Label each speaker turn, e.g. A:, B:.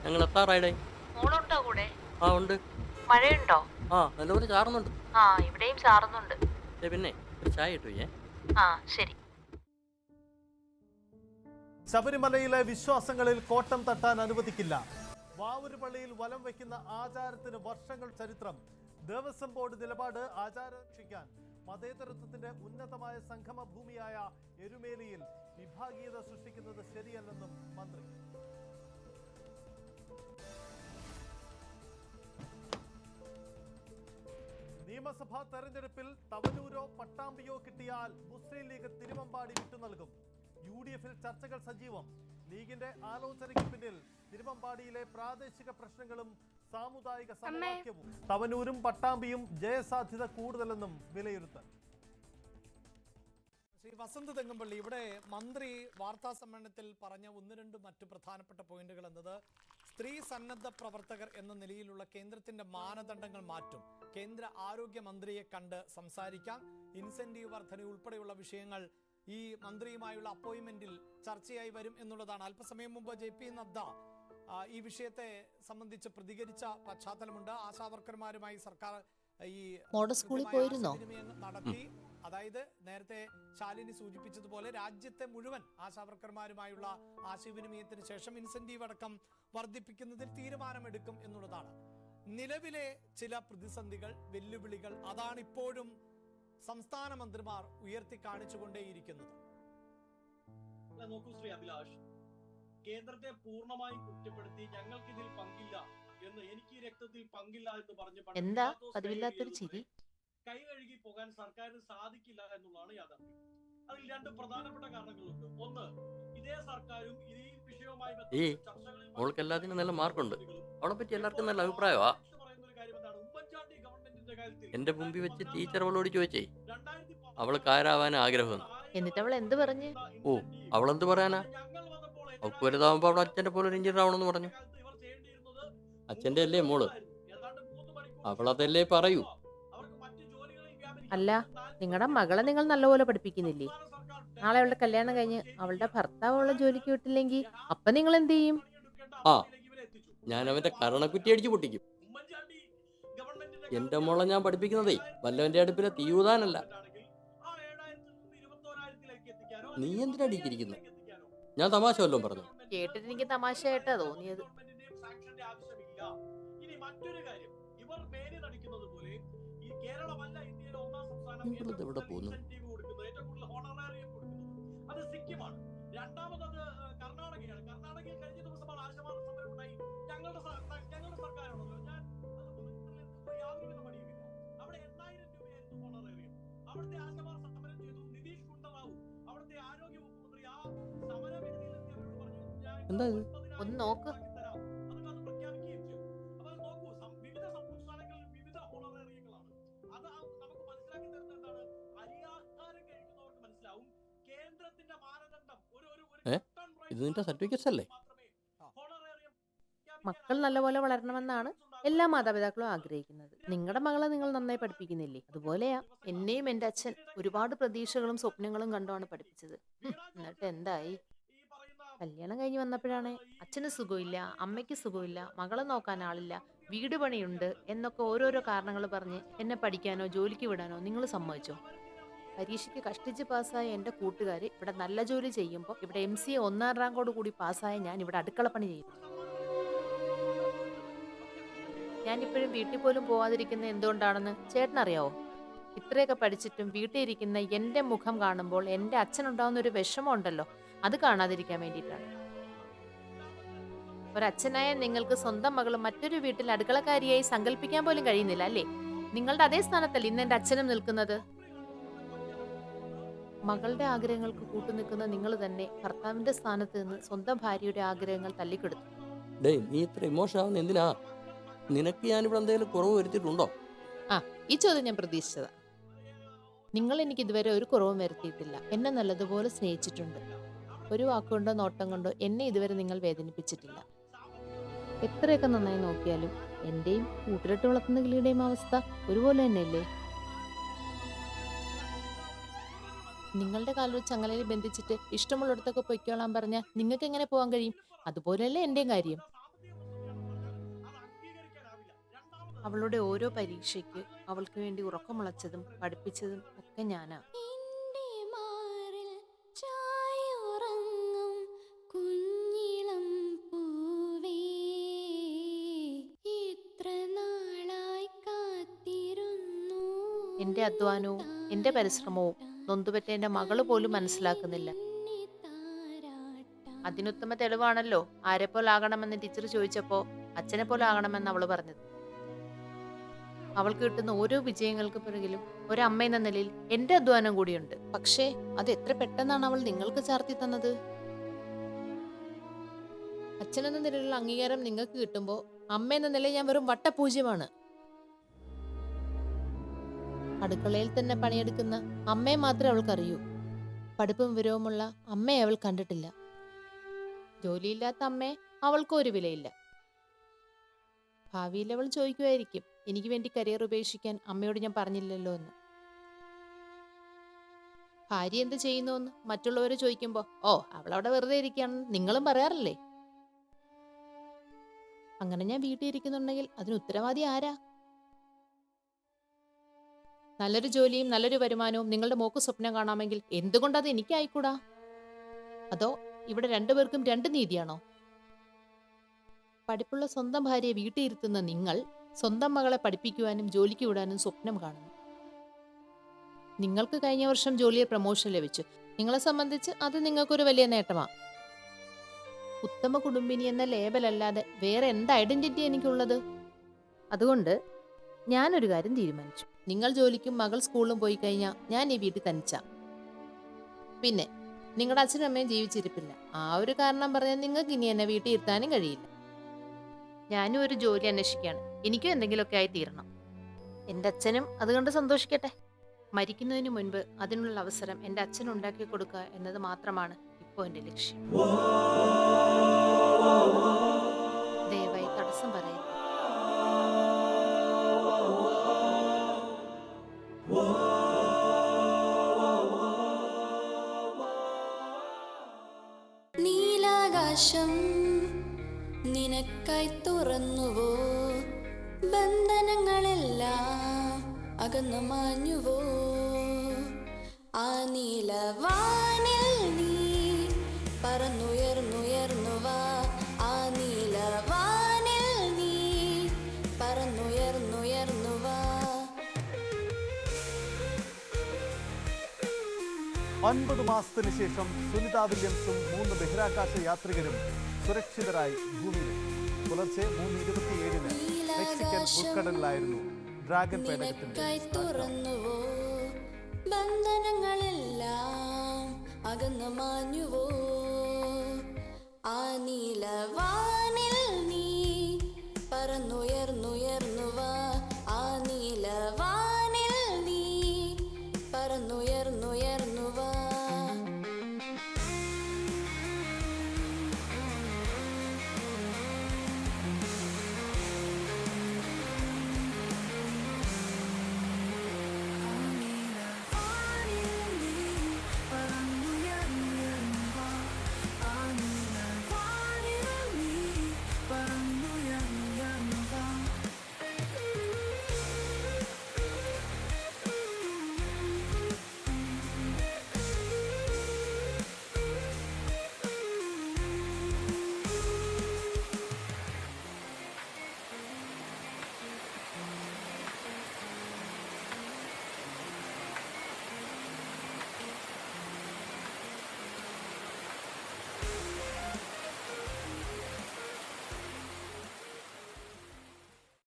A: ഞങ്ങൾ എത്താറായിടേ.
B: മോളുണ്ടോ കൂടെ?
A: ആ ഉണ്ട്.
B: മഴയുണ്ടോ?
A: ആ നല്ലപോലെ ചാറുന്നുണ്ട്.
B: ആ ഇവിടെയും ചാറുന്നുണ്ട്.
A: പിന്നെ ഒരു ചായ കിട്ടൂയേ.
B: ആ ശരി.
C: ശബരിമലയിലെ വിശ്വാസങ്ങളിൽ കോട്ടം തട്ടാൻ അനുവദിക്കില്ല. വാവൂര് പള്ളിയിൽ വലം വയ്ക്കുന്ന ആചാരത്തിന് വർഷങ്ങൾ ചരിത്രം. ദേവസ്വം ബോർഡ് നിലപാട് ആചാരം രക്ഷിക്കാൻ. മതേതരത്വത്തിന്റെ ഉന്നതമായ സംഗമ ഭൂമിയായ എരുമേലിയിൽ വിഭാഗീയത സൃഷ്ടിക്കുന്നത് ശരിയല്ലെന്നും മന്ത്രി. നിയമസഭാ തെരഞ്ഞെടുപ്പിൽ തവനൂരോ പട്ടാമ്പിയോ കിട്ടിയാൽ മുസ്ലിം ലീഗ് തിരുവമ്പാടി വിട്ടുനൽകും. UDF-ൽ ചർച്ചകൾ സജീവം. ലീഗിന്റെ ആലോചനയ്ക്ക് പിന്നിൽ തിരുവമ്പാടിയിലെ പ്രാദേശിക പ്രശ്നങ്ങളും സാമുദായിക സമവാക്യവും. തവനൂരും പട്ടാമ്പിയും ജയസാധ്യത കൂടുതലെന്നും വിലയിരുത്തൽ.
D: ശ്രീ വസന്ത് തെങ്ങുംപള്ളി, ഇവിടെ മന്ത്രി വാർത്താ സമ്മേളനത്തിൽ പറഞ്ഞ ഒന്ന് രണ്ട് മറ്റു പ്രധാനപ്പെട്ട പോയിന്റുകൾ എന്നത് സ്ത്രീ സന്നദ്ധ പ്രവർത്തകർ എന്ന നിലയിലുള്ള കേന്ദ്രത്തിന്റെ മാനദണ്ഡങ്ങൾ മാറ്റും. കേന്ദ്ര ആരോഗ്യമന്ത്രിയെ കണ്ട് സംസാരിക്കാം. ഇൻസെന്റീവ് വർധന ഉൾപ്പെടെയുള്ള വിഷയങ്ങൾ ഈ മന്ത്രിയുമായുള്ള അപ്പോയിന്റ്മെന്റിൽ ചർച്ചയായി വരും എന്നുള്ളതാണ്. അല്പസമയം മുമ്പ് JP നദ്ദ ഈ വിഷയത്തെ സംബന്ധിച്ച് പ്രതികരിച്ച പശ്ചാത്തലമുണ്ട്. ആശാവർക്കർമാരുമായി സർക്കാർ ഈ ആശയവിനിമയം നടത്തി. അതായത് നേരത്തെ ശാലിനി സൂചിപ്പിച്ചതുപോലെ രാജ്യത്തെ മുഴുവൻ ആശാവർക്കർമാരുമായുള്ള ആശയവിനിമയത്തിന് ശേഷം ഇൻസെന്റീവ് അടക്കം വർദ്ധിപ്പിക്കുന്നതിൽ തീരുമാനമെടുക്കും എന്നുള്ളതാണ്. നിലവിലെ ചില പ്രതിസന്ധികൾ, വെല്ലുവിളികൾ, അതാണ് ഇപ്പോഴും സംസ്ഥാന മന്ത്രിമാർ ഉയർത്തി കാണിച്ചുകൊണ്ടേയിരിക്കുന്നത്.
E: നോക്കൂ ശ്രീ അഭിലാഷ്, കേന്ദ്രത്തെ പൂർണ്ണമായി കുറ്റപ്പെടുത്തി ഞങ്ങൾക്ക് ഇതിൽ പങ്കില്ല എന്ന്, എനിക്ക് ഈ രക്തത്തിൽ പങ്കില്ല എന്ന് പറഞ്ഞ്
B: എന്താ പതിവില്ലാത്തൊരു ചിരി?
E: കൈ കഴുകി പോകാൻ സർക്കാരിന് സാധിക്കില്ല എന്നുള്ളതാണ് യാഥാർത്ഥ്യം. അതിൽ രണ്ട് പ്രധാനപ്പെട്ട കാരണങ്ങളുണ്ട്. ഒന്ന്, ഇതേ സർക്കാരും ഈ വിഷയവുമായി
A: മോൾക്ക് എല്ലാത്തിനും നല്ല മാർക്കുണ്ട്. അവളെ പറ്റി എല്ലാവർക്കും നല്ല അഭിപ്രായമാ.
E: ഉമ്മൻചാണ്ടി ഗവൺമെന്റിന്റെ കാര്യത്തിൽ
A: എന്റെ മുമ്പിൽ വെച്ച് ടീച്ചർ അവളോട് ചോദിച്ചേ അവൾക്ക് ആരാവാൻ ആഗ്രഹം.
B: എന്നിട്ട് അവൾ എന്ത് പറഞ്ഞു?
A: ഓ അവളെന്ത് പറയാനാ, അവൾക്ക് വലുതാവുമ്പോ അവളെ അച്ഛന്റെ പോലെ ഒരു എഞ്ചിനീയർ ആവണമെന്ന് പറഞ്ഞു. അച്ഛന്റെ അല്ലേ മോള്, അവളതല്ലേ പറയൂ.
F: അല്ല, നിങ്ങളുടെ മകളെ നിങ്ങൾ നല്ലപോലെ പഠിപ്പിക്കുന്നില്ലേ? നാളെ അവളുടെ കല്യാണം കഴിഞ്ഞ് അവളുടെ ഭർത്താവ് അവളെ ജോലിക്ക് വിട്ടില്ലെങ്കിൽ അപ്പൊ നിങ്ങൾ എന്ത് ചെയ്യും?
A: ആ ഞാൻ അവന്റെ കരണക്കുറ്റി അടിച്ചു പൊട്ടിക്കും. എന്റെ മോളെ ഞാൻ പഠിപ്പിക്കുന്നതേ വല്ലവന്റെ അടുപ്പിലെ തീയൂതാനല്ല. നീ എന്തിനാ അടിക്കിരിക്കുന്നു? ഞാൻ തമാശ വല്ലതും പറഞ്ഞു.
F: കേട്ടിട്ട് എനിക്ക് തമാശയായിട്ടാ തോന്നിയത്.
A: എവിടെ പോകുന്നു?
E: രണ്ടാമത് കർണാടകയാണ്. കർണാടകയിൽ കഴിഞ്ഞ ദിവസമാണ് ആശമാർ സമരം ഉണ്ടായി. ഞങ്ങളുടെ സർക്കാരാണല്ലോ, ഞാൻ യാതൊരുവിധ മടിയുമില്ല. അവിടെ 8000 രൂപയായിരുന്നു ഹോണറേറിയം. അവിടുത്തെ ആശമാർ സമരം ചെയ്തു. നിതീഷ് ഗുണ്ടറാവു അവിടുത്തെ ആരോഗ്യ വകുപ്പ് മന്ത്രി ആ സമരവേദിയിലെത്തിയവരോട് പറഞ്ഞു,
F: ഒന്ന് നോക്ക്.
E: അത് പ്രഖ്യാപിക്കുകയും ചെയ്തു. അപ്പൊ നോക്കൂ, വിവിധ സംസ്ഥാനങ്ങളിൽ വിവിധ ഹോണറേറിയങ്ങളാണ്. അത് നമുക്ക് മനസ്സിലാക്കി തരുന്നത് എന്താണ്? അരിയാഹാരം കഴിക്കുന്നവർക്ക് മനസ്സിലാവും കേന്ദ്രത്തിന്റെ മാനദണ്ഡം.
A: ഇത് നിന്റെ സർട്ടിഫിക്കറ്റ്സ് അല്ലേ?
F: മക്കൾ നല്ലപോലെ വളരണമെന്നാണ് എല്ലാ മാതാപിതാക്കളും ആഗ്രഹിക്കുന്നത്. നിങ്ങളുടെ മകളെ നിങ്ങൾ നന്നായി പഠിപ്പിക്കുന്നില്ലേ? അതുപോലെയാ എന്നെയും എൻ്റെ അച്ഛൻ ഒരുപാട് പ്രതീക്ഷകളും സ്വപ്നങ്ങളും കണ്ടാണ് പഠിപ്പിച്ചത്. എന്നിട്ട് എന്തായി? കല്യാണം കഴിഞ്ഞ് വന്നപ്പോഴാണ് അച്ഛന് സുഖമില്ല, അമ്മയ്ക്ക് സുഖമില്ല, മകളെ നോക്കാൻ ആളില്ല, വീട് പണിയുണ്ട് എന്നൊക്കെ ഓരോരോ കാരണങ്ങൾ പറഞ്ഞ് എന്നെ പഠിക്കാനോ ജോലിക്ക് വിടാനോ നിങ്ങൾ സമ്മതിച്ചോ? പരീക്ഷയ്ക്ക് കഷ്ടിച്ച് പാസ്സായ എൻ്റെ കൂട്ടുകാർ ഇവിടെ നല്ല ജോലി ചെയ്യുമ്പോൾ ഇവിടെ MCA 1ാം റാങ്കോട് കൂടി പാസ്സായ ഞാൻ ഇവിടെ അടുക്കളപ്പണി ചെയ്യുന്നു. ഞാനിപ്പോഴും വീട്ടിൽ പോലും പോവാതിരിക്കുന്ന എന്തുകൊണ്ടാണെന്ന് ചേട്ടനറിയാവോ? ഇത്രയൊക്കെ പഠിച്ചിട്ടും വീട്ടിൽ ഇരിക്കുന്ന എൻ്റെ മുഖം കാണുമ്പോൾ എൻ്റെ അച്ഛനുണ്ടാവുന്ന ഒരു വിഷമം ഉണ്ടല്ലോ, അത് കാണാതിരിക്കാൻ വേണ്ടിയിട്ടാണ്. ഒരച്ഛനായ നിങ്ങൾക്ക് സ്വന്തം മകൾ മറ്റൊരു വീട്ടിൽ അടുക്കളക്കാരിയായി സങ്കല്പിക്കാൻ പോലും കഴിയുന്നില്ല അല്ലേ? നിങ്ങളുടെ അതേ സ്ഥാനത്തല്ലേ ഇന്ന് എൻ്റെ അച്ഛനും നിൽക്കുന്നത്? മകളുടെ ആഗ്രഹങ്ങൾക്ക് കൂട്ടുനിൽക്കുന്ന നിങ്ങൾ തന്നെ ഭർത്താവിന്റെ സ്ഥാനത്ത് നിന്ന് സ്വന്തം ഭാര്യയുടെ ആഗ്രഹങ്ങൾ തല്ലിക്കെടുത്തു.
A: നീ ഇത്ര ഇമോഷൻ ആവുന്ന എന്തിനാ? നിനക്ക് ഞാനിവിടെ എന്തെങ്കിലും കുറവ് വരുത്തിയിട്ടുണ്ടോ?
F: ഈ ചോദ്യം ഞാൻ പ്രതീക്ഷിച്ചതാ. നിങ്ങൾ എനിക്ക് ഇതുവരെ ഒരു കുറവും വരുത്തിയിട്ടില്ല. എന്നെ നല്ലതുപോലെ സ്നേഹിച്ചിട്ടുണ്ട്. ഒരു വാക്കുകൊണ്ടോ നോട്ടം കൊണ്ടോ എന്നെ ഇതുവരെ നിങ്ങൾ വേദനിപ്പിച്ചിട്ടില്ല. എത്രയൊക്കെ നന്നായി നോക്കിയാലും എന്റെയും കൂട്ടിലിട്ട് വളർത്തുന്ന കിളിയുടെയും അവസ്ഥ ഒരുപോലെ തന്നെയല്ലേ? നിങ്ങളുടെ കാലൊരു ചങ്ങലയിൽ ബന്ധിച്ചിട്ട് ഇഷ്ടമുള്ളിടത്തൊക്കെ പൊയ്ക്കോളാൻ പറഞ്ഞാൽ നിങ്ങൾക്ക് എങ്ങനെ പോകാൻ കഴിയും? അതുപോലെയല്ലേ എന്റെയും കാര്യം. അവളുടെ ഓരോ പരീക്ഷയ്ക്ക് അവൾക്ക് വേണ്ടി ഉറക്കമുളച്ചതും പഠിപ്പിച്ചതും ഒക്കെ ഞാനാ.
G: എന്റെ മാറിൽ ചായുറങ്ങും കുഞ്ഞിളം പൂവേ, ഇത്ര നാളായി കാത്തിരുന്നു.
F: എൻ്റെ അധ്വാനവും എൻ്റെ പരിശ്രമവും നൊന്തുപെറ്റ എൻ്റെ മകള് പോലും മനസ്സിലാക്കുന്നില്ല.
G: എന്നെ താരാട്ടാൻ
F: അതിനുത്തമ തെളിവാണല്ലോ ആരെപ്പോലെ ആകണമെന്ന് ടീച്ചർ ചോദിച്ചപ്പോൾ അച്ഛനെ പോലെ ആകണമെന്ന് അവള് പറഞ്ഞത്. അവൾക്ക് കിട്ടുന്ന ഓരോ വിജയങ്ങൾക്ക് പിറകിലും ഒരമ്മ എന്ന നിലയിൽ എൻ്റെ അധ്വാനം കൂടിയുണ്ട്. പക്ഷേ അത് എത്ര പെട്ടെന്നാണ് അവൾ നിങ്ങൾക്ക് ചാർത്തി തന്നത്. അച്ഛനെന്ന നിലയിലുള്ള അംഗീകാരം നിങ്ങൾക്ക് കിട്ടുമ്പോൾ അമ്മ എന്ന നിലയിൽ ഞാൻ വെറും വട്ടപൂജ്യമാണ്. അടുക്കളയിൽ തന്നെ പണിയെടുക്കുന്ന അമ്മയെ മാത്രമേ അവൾക്കറിയൂ. പഠിപ്പും വിവരവുമുള്ള അമ്മയെ അവൾ കണ്ടിട്ടില്ല. ജോലിയില്ലാത്ത അമ്മയെ അവൾക്ക് ഒരു വിലയില്ല. ഭാവിയിൽ അവൾ ചോദിക്കുമായിരിക്കും, എനിക്ക് വേണ്ടി കരിയർ ഉപേക്ഷിക്കാൻ അമ്മയോട് ഞാൻ പറഞ്ഞില്ലല്ലോ എന്ന്. ഭാര്യ എന്ത് ചെയ്യുന്നു എന്ന് മറ്റുള്ളവർ ചോദിക്കുമ്പോൾ ഓ അവളവിടെ വെറുതെ ഇരിക്കുകയാണെന്ന് നിങ്ങളും പറയാറില്ലേ? അങ്ങനെ ഞാൻ വീട്ടിൽ ഇരിക്കുന്നുണ്ടെങ്കിൽ അതിന് ഉത്തരവാദി ആരാ? നല്ലൊരു ജോലിയും നല്ലൊരു വരുമാനവും നിങ്ങളുടെ മോക്ക് സ്വപ്നം കാണാമെങ്കിൽ എന്തുകൊണ്ടത് എനിക്കായിക്കൂടാ? അതോ ഇവിടെ രണ്ടുപേർക്കും രണ്ട് നീതിയാണോ? പഠിപ്പുള്ള സ്വന്തം ഭാര്യയെ വീട്ടിൽ ഇരുത്തുന്ന നിങ്ങൾ സ്വന്തം മകളെ പഠിപ്പിക്കുവാനും ജോലിക്ക് വിടാനും സ്വപ്നം കാണുന്നു. നിങ്ങൾക്ക് കഴിഞ്ഞ വർഷം ജോലിയിൽ പ്രമോഷൻ ലഭിച്ചു. നിങ്ങളെ സംബന്ധിച്ച് അത് നിങ്ങൾക്കൊരു വലിയ നേട്ടമാണ്. ഉത്തമ കുടുംബിനി എന്ന ലേബലല്ലാതെ വേറെ എന്ത് ഐഡന്റിറ്റി എനിക്കുള്ളത്? അതുകൊണ്ട് ഞാനൊരു കാര്യം തീരുമാനിച്ചു. നിങ്ങൾ ജോലിക്കും മകൾ സ്കൂളിലും പോയി കഴിഞ്ഞാൽ ഞാൻ ഈ വീട്ടിൽ തനിച്ച. പിന്നെ നിങ്ങളുടെ അച്ഛനും അമ്മയും ജീവിച്ചിരിപ്പില്ല. ആ ഒരു കാരണം പറഞ്ഞാൽ നിങ്ങൾക്ക് ഇനി എന്നെ വീട്ടിൽ ഇരുത്താനും കഴിയില്ല. ഞാനും ഒരു ജോലി അന്വേഷിക്കുകയാണ്. എനിക്കും എന്തെങ്കിലുമൊക്കെ ആയി തീരണം. എൻ്റെ അച്ഛനും അതുകൊണ്ട് സന്തോഷിക്കട്ടെ. മരിക്കുന്നതിന് മുൻപ് അതിനുള്ള അവസരം എൻ്റെ അച്ഛന് ഉണ്ടാക്കി കൊടുക്കുക എന്നത് മാത്രമാണ് ഇപ്പോൾ എൻ്റെ ലക്ഷ്യം. ദയവായി തടസ്സം പറയരുത്.
G: നീലാകാശം നിനക്കായി തുറന്നുവോ, ബന്ധനങ്ങളെല്ലാം അകന്നു മാഞ്ഞുവോ, ആ നീലവാനിൽ നീ പറന്നുയർന്നുയർന്നുവാ, ആ നീലവാനിൽ നീ പറന്നുയർന്നുയർന്നുവാ.
C: 9 മാസത്തിന് ശേഷം സുനിത വില്യംസും 3 ബഹിരാകാശ യാത്രികരും സുരക്ഷിതരായി ഭൂമിയിൽ. പുലർച്ചെ 3:27 മെക്സിക്കൻ ഉൾക്കടലിലായിരുന്നു ഡ്രാഗൺ പേടകത്തിന്റെ
G: നിനക്കായി തുറന്നുവോ, ബന്ധനങ്ങളെല്ലാം അകന്നു മാഞ്ഞുവോ, ആ നീലവാനിൽ നീ പറന്നുയർന്നുയർന്നുവാ, ആ നീലവാനിൽ നീ പറന്നുയർന്നുയർന്നുവാ.